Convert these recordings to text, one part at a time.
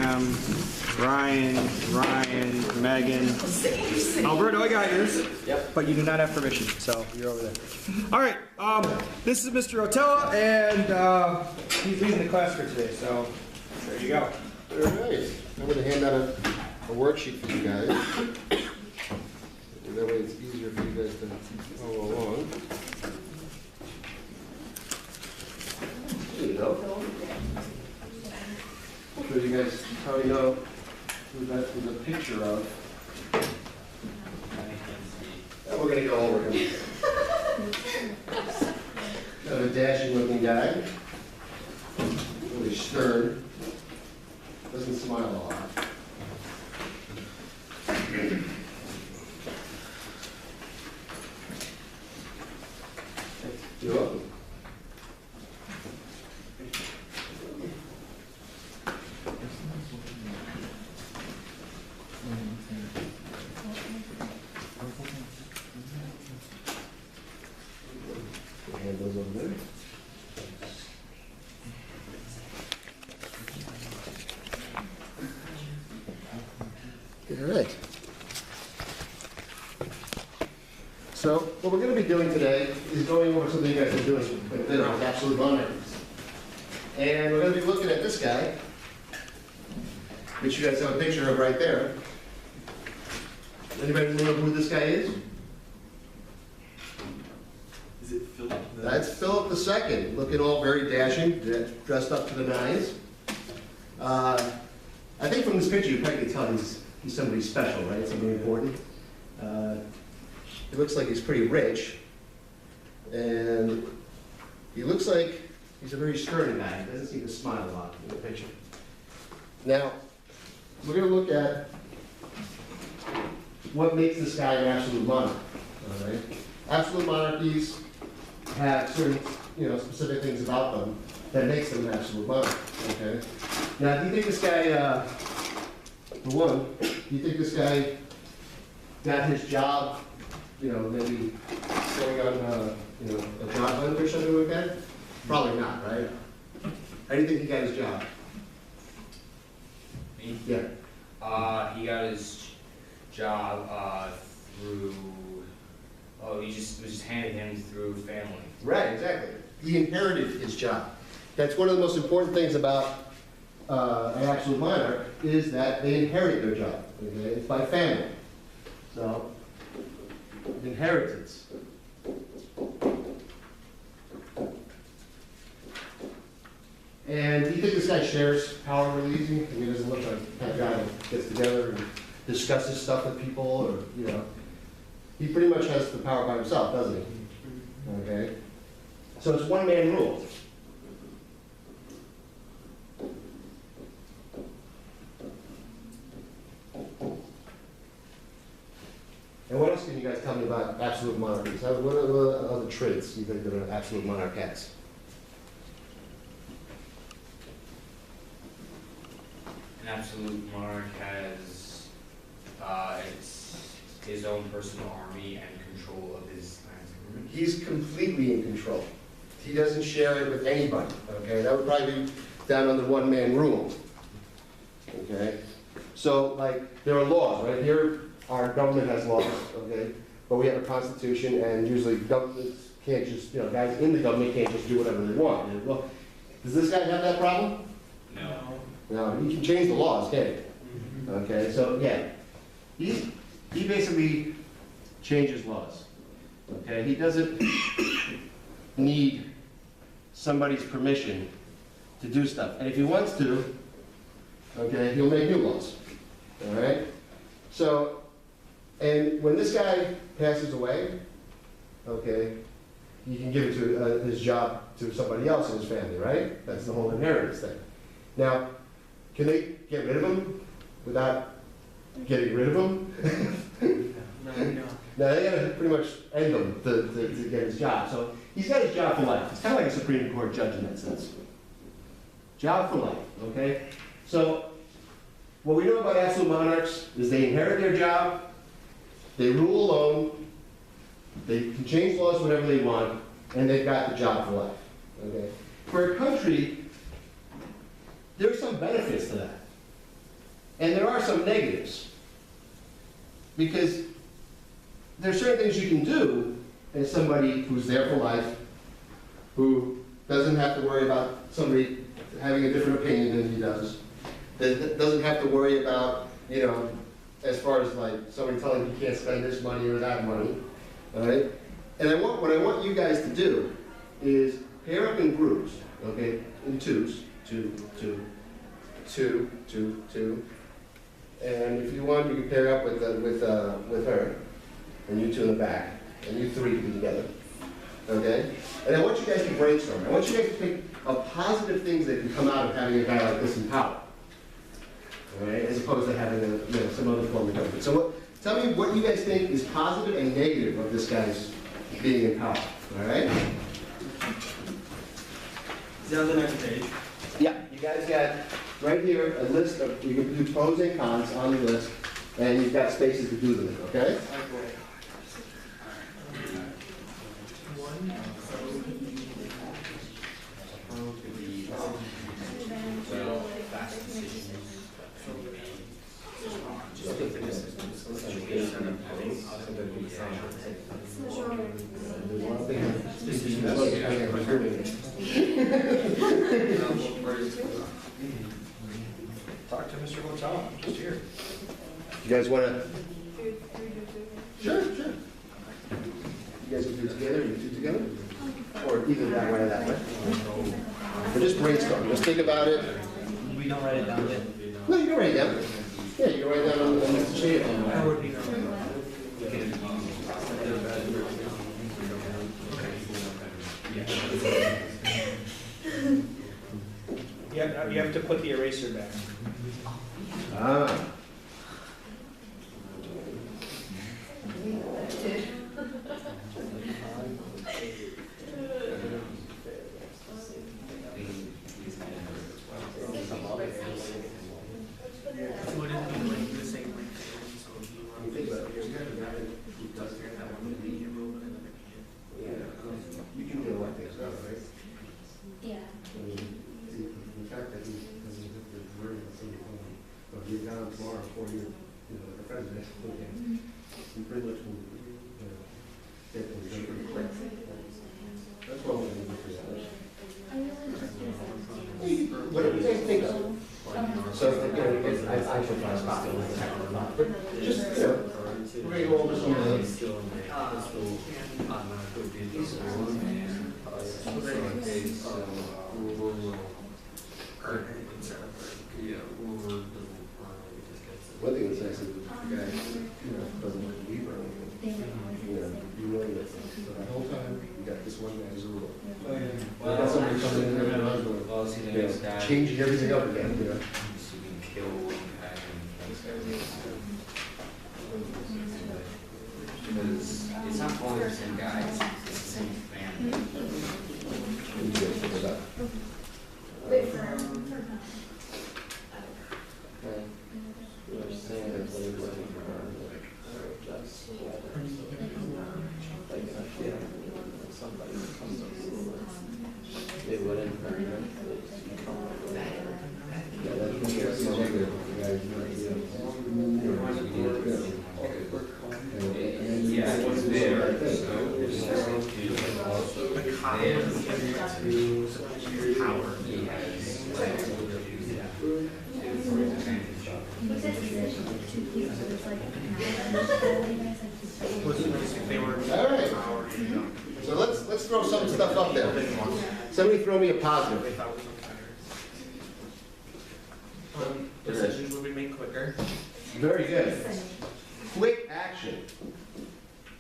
Graham, Ryan, Megan. Alberto, I got yours. Yep. But you do not have permission, so you're over there. All right, this is Mr. Rotella, and he's leading the class for today, so there you go. All right, I'm going to hand out a worksheet for you guys. And that way it's easier for you guys to follow along. There you go. Show you guys how you know who that is a picture of. And we're going to go over him. Kind of a dashing looking guy. Really stern. Doesn't smile a lot. You're welcome. Hand those over there. All right. So what we're going to be doing today is going over something you guys are doing with absolute monarchies. And we're going to be looking at this guy, which you guys have a picture of right there. Anybody know who this guy is? Is it Philip? That's Philip II, looking all very dashing, dressed up to the nines. I think from this picture you probably can tell he's somebody special, right? Somebody important. He looks like he's pretty rich, and he looks like he's a very stern guy. He doesn't seem to smile a lot in the picture. Now, we're going to look at what makes this guy an absolute monarch. All right? Absolute monarchies have certain, specific things about them that makes them an absolute monarch. Okay. Now, do you think this guy, for one, do you think this guy got his job, maybe going on, a job hunt or something like that? Probably not, right? How do you think he got his job? Me? Yeah. He got his job through. Oh, he was just handed him through family. Right, exactly. He inherited his job. That's one of the most important things about an absolute monarch is that they inherit their job. Okay? It's by family. So, inheritance. And do you think this guy shares power really easy? I mean, he doesn't look like the kind of guy that gets together and discusses stuff with people, or, he pretty much has the power by himself, doesn't he? Okay? So it's one-man rule. And what else can you guys tell me about absolute monarchies? What are the other traits you think that an absolute monarch has? An absolute monarch has it's his own personal army and control of his land's government. He's completely in control. He doesn't share it with anybody, okay? That would probably be down on the one-man rule, okay? So, like, there are laws, right? Here, our government has laws, okay? But we have a constitution, and usually governments can't just, guys in the government can't just do whatever they want. And, well, does this guy have that problem? No. No, he can change the laws, can't he? Okay, so, yeah. He basically changes laws, okay? He doesn't need somebody's permission to do stuff. And if he wants to, okay, he'll make new laws, all right? So, and when this guy passes away, okay, he can give it to his job to somebody else in his family, right? That's the whole inheritance thing. Now, can they get rid of him without getting rid of him? No. Now, they gotta pretty much end him to get his job. So he's got his job for life. It's kind of like a Supreme Court judge in that sense. Job for life, okay? So what we know about absolute monarchs is they inherit their job, they rule alone, they can change laws whenever they want, and they've got the job for life, okay? For a country, there's some benefits to that, And there are some negatives. Because there's certain things you can do as somebody who's there for life, who doesn't have to worry about somebody having a different opinion than he does, that doesn't have to worry about, you know, as far as like somebody telling him he can't spend this money or that money, all right? And what I want you guys to do is pair up in groups, okay, in twos, two, two, two, two, two. And if you want, you can pair up with her, and you two in the back, and you three can be together, okay? And I want you guys to brainstorm. I want you guys to think of positive things that can come out of having a guy like this in power, all right? As opposed to having some other form of government. So tell me what you guys think is positive and negative of this guy's being in power, all right? Is that on the next page? Yeah, you guys got right here a list of, you can do pros and cons on the list, and you've got spaces to do them in, okay? Pro could be, well, fast decisions. Talk to Mr. Hotel, I'm just here. You guys wanna? Sure, sure. You guys can do it together, you two together? Or either that way or that way? Or just brainstorm, just think about it. We don't write it down yet. No, you can write it down. Yeah, you can write it down on the sheet. That would be You have to put the eraser back. Ah. You can do it like this, right? Yeah. The fact that he's worried about somebody calling, but he's down tomorrow for you, the president, okay, he pretty much will, get things done pretty quick. That's what we're going to do. Whatever you guys think of. So, I should try to stop it. But just, we're going to go over some of the, one thing that's nice is the guy, doesn't leave or anything. You know that the whole time, you got this one guy who's a rule. You got somebody coming in there and Well, see, the next guy. changing everything up again, He's being killed because it's not always the same guy, it's the same family. You guys figure it out. Wait for They wouldn't. Yeah, it was there, so it's also there to power he has for his advantage. All right. So let's throw some stuff up there. Somebody throw me a positive. Decisions will be made quicker. Very good. Quick action.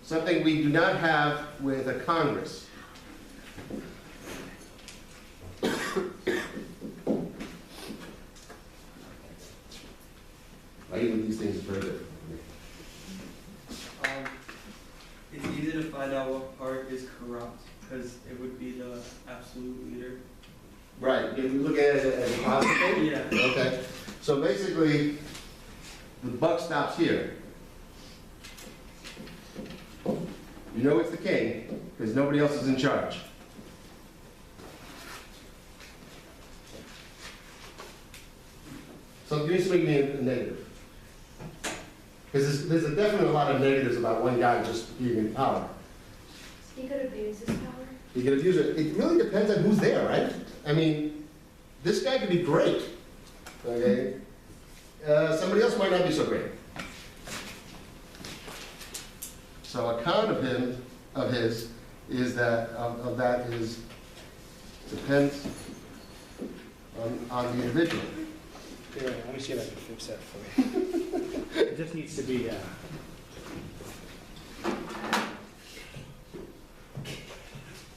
Something we do not have with a Congress. I even these things are very good. It's easy to find out what part is corrupt, because it would be the absolute leader. Right, you look at it as a positive thing? Yeah. Okay, so basically, the buck stops here. You know it's the king, because nobody else is in charge. So give me a negative. Because there's a definite lot of negatives about one guy just being in power. He could abuse his power. You can abuse it. It really depends on who's there, right? I mean, this guy could be great, okay? Somebody else might not be so great. So a con of his, is that, of that is, depends on the individual. Here, let me see if I can fix that for you. It just needs to be,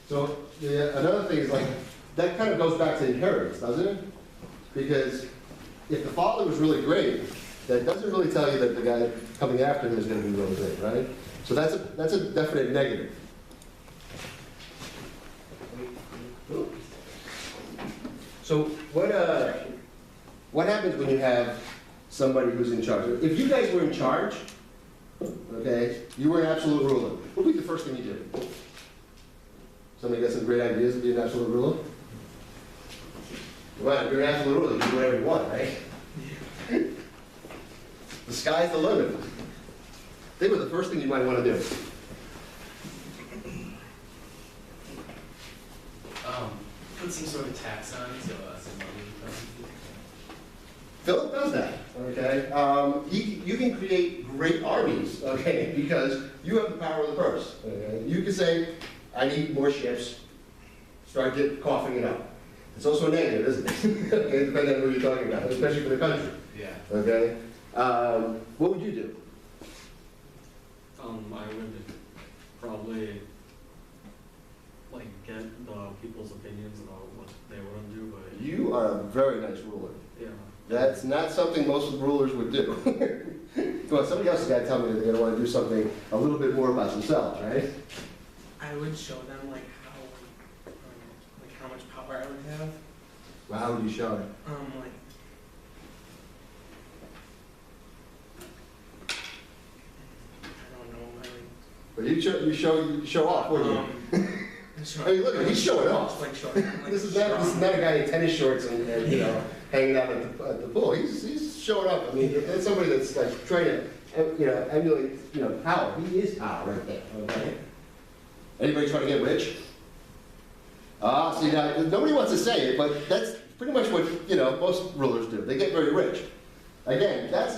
So, another thing is like, that kind of goes back to inheritance, doesn't it? Because if the father was really great, that doesn't really tell you that the guy coming after him is going to be really great, right? So that's a definite negative. So what happens when you have somebody who's in charge? If you guys were in charge, okay, you were an absolute ruler, what would be the first thing you do? Somebody got some great ideas to be an absolute ruler? Well, if you're an absolute ruler, you do whatever you want, right? The sky's the limit. Think of the first thing you might want to do. Put some sort of tax on it, so some money comes. Philip does that, okay? You can create great armies, okay, because you have the power of the purse. Okay? You can say, I need more ships, start coughing it up. It's also a negative, isn't it? Okay, depending on who you're talking about, especially for the country. Yeah. Okay? What would you do? I would probably like get the people's opinions about what they want to do, but You are a very nice ruler. yeah. That's not something most rulers would do. Well, somebody else has got to tell me that they're going to want to do something a little bit more about themselves, right? I would show them like how much power I would have. Well, how would you show it? Like I don't know, Well, you show off, wouldn't you? I mean, look at him, he's showing off. Like showing, like This is not a guy in tennis shorts and hanging out at the pool. He's showing up. I mean, that's somebody that's like trying to, emulate, power. He is power right there. Okay. Anybody trying to get rich? See now, nobody wants to say it, but that's pretty much what most rulers do. They get very rich. Again, that's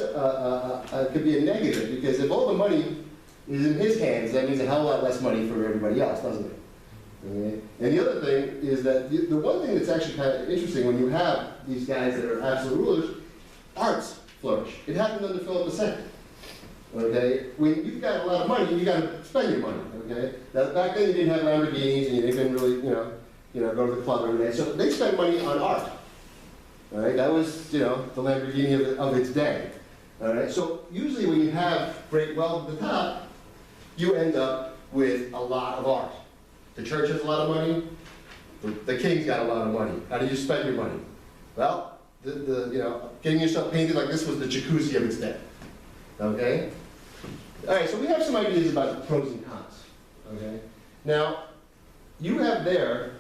could be a negative because if all the money is in his hands, that means a hell of a lot less money for everybody else, doesn't it? Okay. And the other thing is that the one thing that's actually kind of interesting when you have these guys that are absolute rulers, arts flourish. It happened under Philip II. Okay, when you've got a lot of money, you got to spend your money. Okay, now, back then you didn't have Lamborghinis and you didn't really, go to the club every day. So they spent money on art. All right, that was, the Lamborghini of its day. All right, so usually when you have great wealth at the top, you end up with a lot of art. The church has a lot of money. The king's got a lot of money. How do you spend your money? Well, getting yourself painted like this was the jacuzzi of its day. Okay? All right, so we have some ideas about the pros and cons. Okay? Now, you have there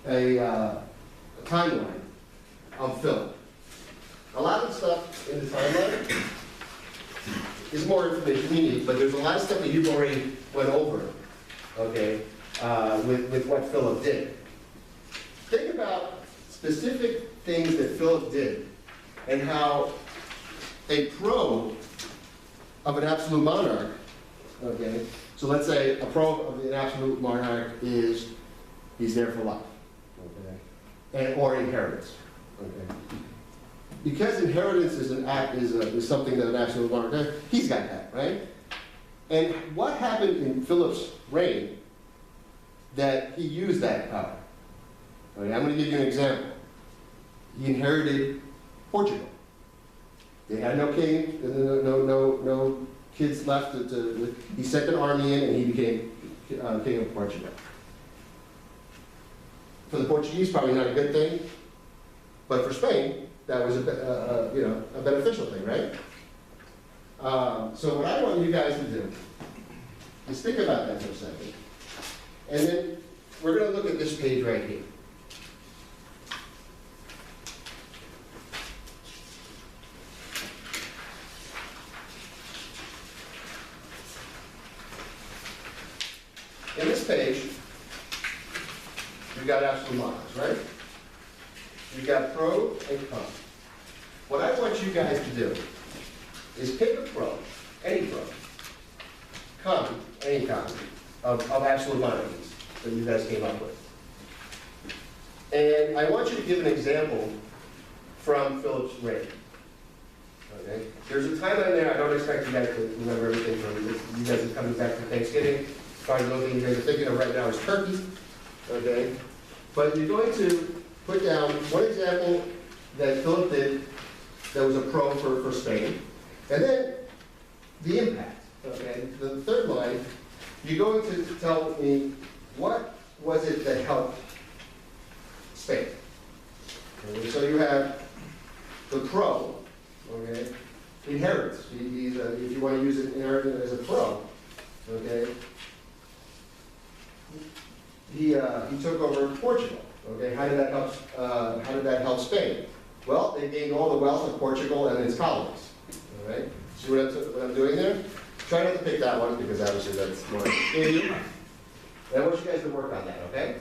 a timeline of Philip. A lot of stuff in the timeline is more information we need, but there's a lot of stuff that you've already went over, okay, with what Philip did. Think about specific things that Philip did and how a pro of an absolute monarch, okay, so let's say a pro of an absolute monarch is he's there for life, okay, or inheritance, okay. Because inheritance is something that an absolute monarch has, he's got that, right? And what happened in Philip's reign that he used that power? Okay, I'm going to give you an example. He inherited Portugal. They had no king, no kids left. He sent an army in and he became king of Portugal. For the Portuguese, probably not a good thing, but for Spain, that was a beneficial thing, right? So what I want you guys to do is think about that for a second. And then we're going to look at this page right here. in this page, you've got absolute monarchs, right? You've got pro and con. What I want you guys to do is pick a pro, any pro, con, any con, of absolute monarchies that you guys came up with. And I want you to give an example from Philip's reign. Okay? There's a timeline there. I don't expect you guys to remember everything from this. You guys are coming back from Thanksgiving. Probably the only thing you guys are thinking of right now is turkey. Okay? But you're going to put down one example that Philip did that was a pro for Spain. And then the impact. Okay? The third line, you're going to tell me what was it that helped Spain. Okay? So you have the pro. Okay, inheritance. If you want to use it inheritance as a pro, okay. He took over Portugal. Okay, how did that help? How did that help Spain? Well, they gained all the wealth of Portugal and its colonies. All right. See what I'm doing there? Try not to pick that one because obviously that's more. And I want you guys to work on that. Okay.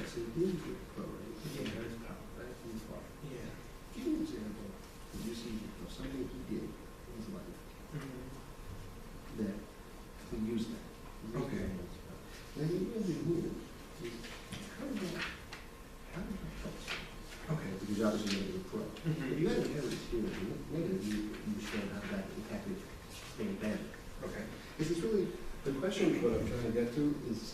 So here's your pro, right? Yeah, there's power, right? He's power. Yeah. Give me an example that you see of something he did in his life that he used that. Okay. Then you really mean is how did that help? Okay. Because obviously you're a pro. If you had an inheritance here, negative, you show how that impacted Spain better. Okay. This is really, the question what I'm trying to get to is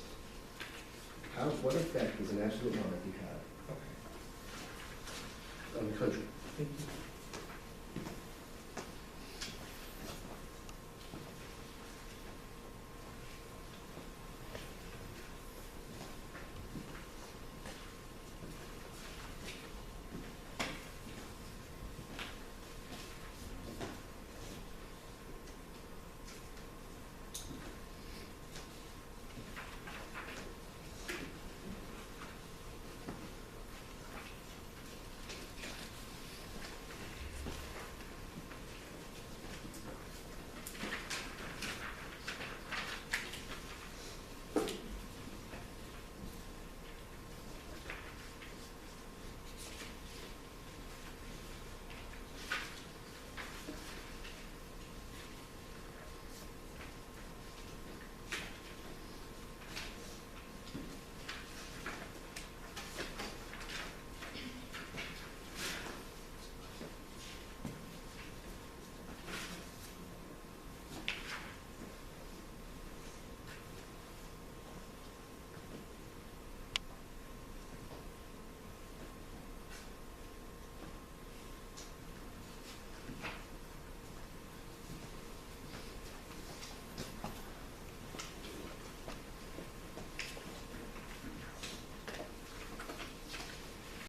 what effect does an absolute monarchy have Okay. on the country? Thank you.